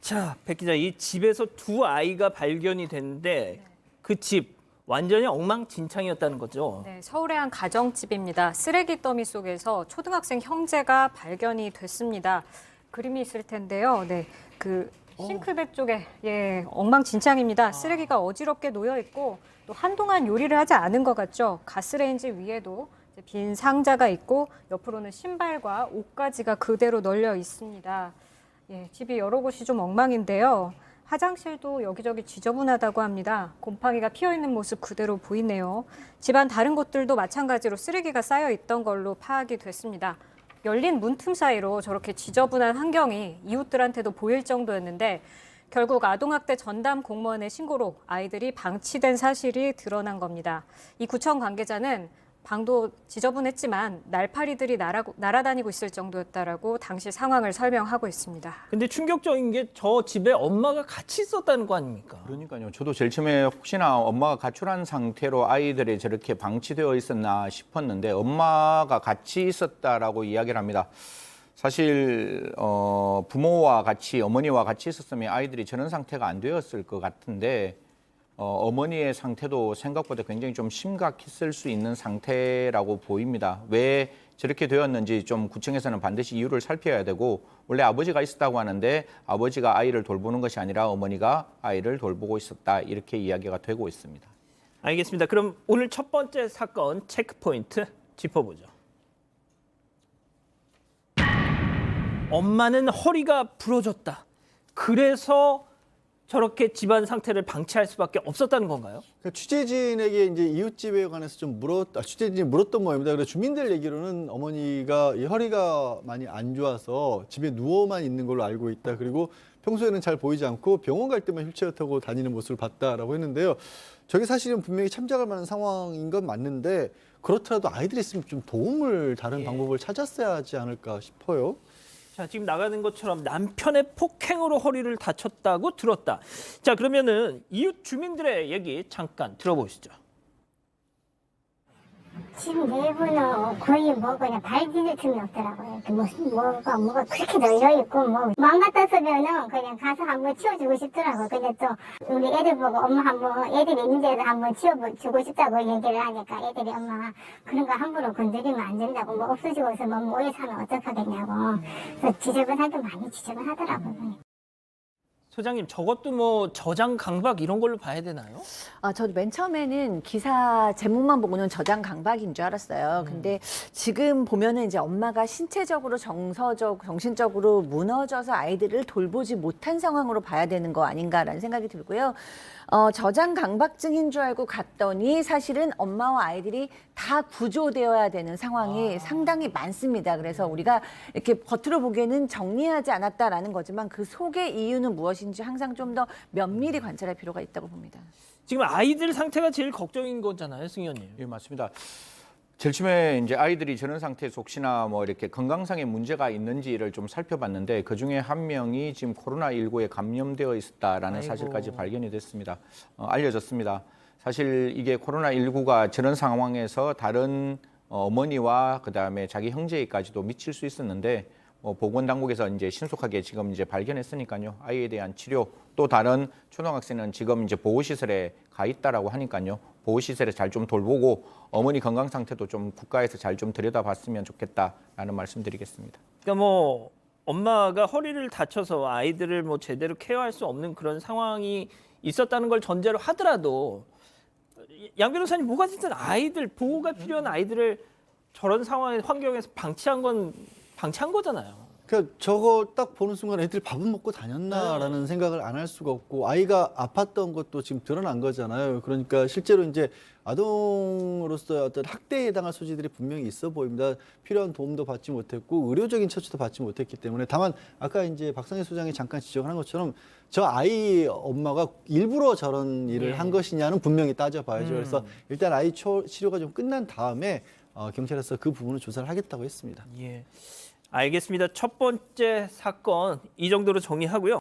자, 백 기자, 이 집에서 두 아이가 발견이 됐는데 그 집 완전히 엉망진창이었다는 거죠. 네, 서울의 한 가정집입니다. 쓰레기 더미 속에서 초등학생 형제가 발견이 됐습니다. 그림이 있을 텐데요. 네, 그 싱크대 쪽에 엉망진창입니다. 쓰레기가 어지럽게 놓여 있고 또 한동안 요리를 하지 않은 것 같죠. 가스레인지 위에도 이제 빈 상자가 있고 옆으로는 신발과 옷가지가 그대로 널려 있습니다. 예, 집이 여러 곳이 좀 엉망인데요. 화장실도 여기저기 지저분하다고 합니다. 곰팡이가 피어있는 모습 그대로 보이네요. 집안 다른 곳들도 마찬가지로 쓰레기가 쌓여 있던 걸로 파악이 됐습니다. 열린 문틈 사이로 저렇게 지저분한 환경이 이웃들한테도 보일 정도였는데 결국 아동학대 전담 공무원의 신고로 아이들이 방치된 사실이 드러난 겁니다. 이 구청 관계자는 방도 지저분했지만 날파리들이 날아다니고 있을 정도였다라고 당시 상황을 설명하고 있습니다. 근데 충격적인 게 저 집에 엄마가 같이 있었다는 거 아닙니까? 그러니까요. 저도 제일 처음에 혹시나 엄마가 가출한 상태로 아이들이 저렇게 방치되어 있었나 싶었는데 엄마가 같이 있었다라고 이야기를 합니다. 사실 부모와 같이 어머니와 같이 있었으면 아이들이 저런 상태가 안 되었을 것 같은데 어머니의 상태도 생각보다 굉장히 좀 심각했을 수 있는 상태라고 보입니다. 왜 저렇게 되었는지 좀 구청에서는 반드시 이유를 살펴야 되고 원래 아버지가 있었다고 하는데 아버지가 아이를 돌보는 것이 아니라 어머니가 아이를 돌보고 있었다 이렇게 이야기가 되고 있습니다. 알겠습니다. 그럼 오늘 첫 번째 사건 체크포인트 짚어보죠. 엄마는 허리가 부러졌다. 그래서 저렇게 집안 상태를 방치할 수밖에 없었다는 건가요? 그러니까 취재진에게 이제 이웃집에 관해서 좀 취재진이 물었던 모양입니다. 그래서 주민들 얘기로는 어머니가 이 허리가 많이 안 좋아서 집에 누워만 있는 걸로 알고 있다. 그리고 평소에는 잘 보이지 않고 병원 갈 때만 휠체어 타고 다니는 모습을 봤다라고 했는데요. 저게 사실은 분명히 참작할 만한 상황인 건 맞는데 그렇더라도 아이들이 있으면 좀 도움을 다른 방법을 찾았어야 하지 않을까 싶어요. 자, 지금 나가는 것처럼 남편의 폭행으로 허리를 다쳤다고 들었다. 자, 그러면은 이웃 주민들의 얘기 잠깐 들어보시죠. 집 내부는 거의 뭐 그냥 발 디딜 틈이 없더라고요. 뭐가 그렇게 널려 있고 마음 같았으면은 그냥 가서 한번 치워주고 싶더라고요. 근데 또 우리 애들 보고 엄마 한번 애들이 있는데도 한번 치워주고 싶다고 얘기를 하니까 애들이 엄마 그런 거 함부로 건드리면 안 된다고 뭐 없어지고 있으면 모여 사면 어떡하겠냐고. 그래서 지저분하게 많이 지저분하더라고요. 소장님, 저것도 뭐 저장 강박 이런 걸로 봐야 되나요? 저도 맨 처음에는 기사 제목만 보고는 저장 강박인 줄 알았어요. 근데 지금 보면은 이제 엄마가 신체적으로 정신적으로 무너져서 아이들을 돌보지 못한 상황으로 봐야 되는 거 아닌가라는 생각이 들고요. 저장 강박증인 줄 알고 갔더니 사실은 엄마와 아이들이 다 구조되어야 되는 상황이 상당히 많습니다. 그래서 우리가 이렇게 겉으로 보기에는 정리하지 않았다라는 거지만 그 속의 이유는 무엇인지 항상 좀 더 면밀히 관찰할 필요가 있다고 봅니다. 지금 아이들 상태가 제일 걱정인 거잖아요, 승 의원님. 예, 맞습니다. 제일 처음에 이제 아이들이 저런 상태에서 혹시나 뭐 이렇게 건강상의 문제가 있는지를 좀 살펴봤는데 그 중에 한 명이 지금 코로나19에 감염되어 있었다라는 사실까지 발견이 됐습니다. 알려졌습니다. 사실 이게 코로나19가 저런 상황에서 다른 어머니와 그다음에 자기 형제에까지도 미칠 수 있었는데 보건당국에서 이제 신속하게 지금 이제 발견했으니까요. 아이에 대한 치료 또 다른 초등학생은 지금 이제 보호시설에 가 있다라고 하니까요. 보호시설에 잘 좀 돌보고 어머니 건강 상태도 좀 국가에서 잘 좀 들여다봤으면 좋겠다라는 말씀드리겠습니다. 그러니까 뭐 엄마가 허리를 다쳐서 아이들을 뭐 제대로 케어할 수 없는 그런 상황이 있었다는 걸 전제로 하더라도 양 변호사님 뭐가 됐든 아이들 보호가 필요한 아이들을 저런 상황의 환경에서 방치한 거잖아요. 그러니까 저거 딱 보는 순간 애들이 밥은 먹고 다녔나라는 생각을 안 할 수가 없고 아이가 아팠던 것도 지금 드러난 거잖아요. 그러니까 실제로 이제 아동으로서 어떤 학대에 해당할 소지들이 분명히 있어 보입니다. 필요한 도움도 받지 못했고 의료적인 처치도 받지 못했기 때문에 다만 아까 이제 박상희 소장이 잠깐 지적한 것처럼 저 아이 엄마가 일부러 저런 일을 한 것이냐는 분명히 따져봐야죠. 그래서 일단 아이 치료가 좀 끝난 다음에 경찰에서 그 부분을 조사를 하겠다고 했습니다. 예. 알겠습니다. 첫 번째 사건 이 정도로 정리하고요.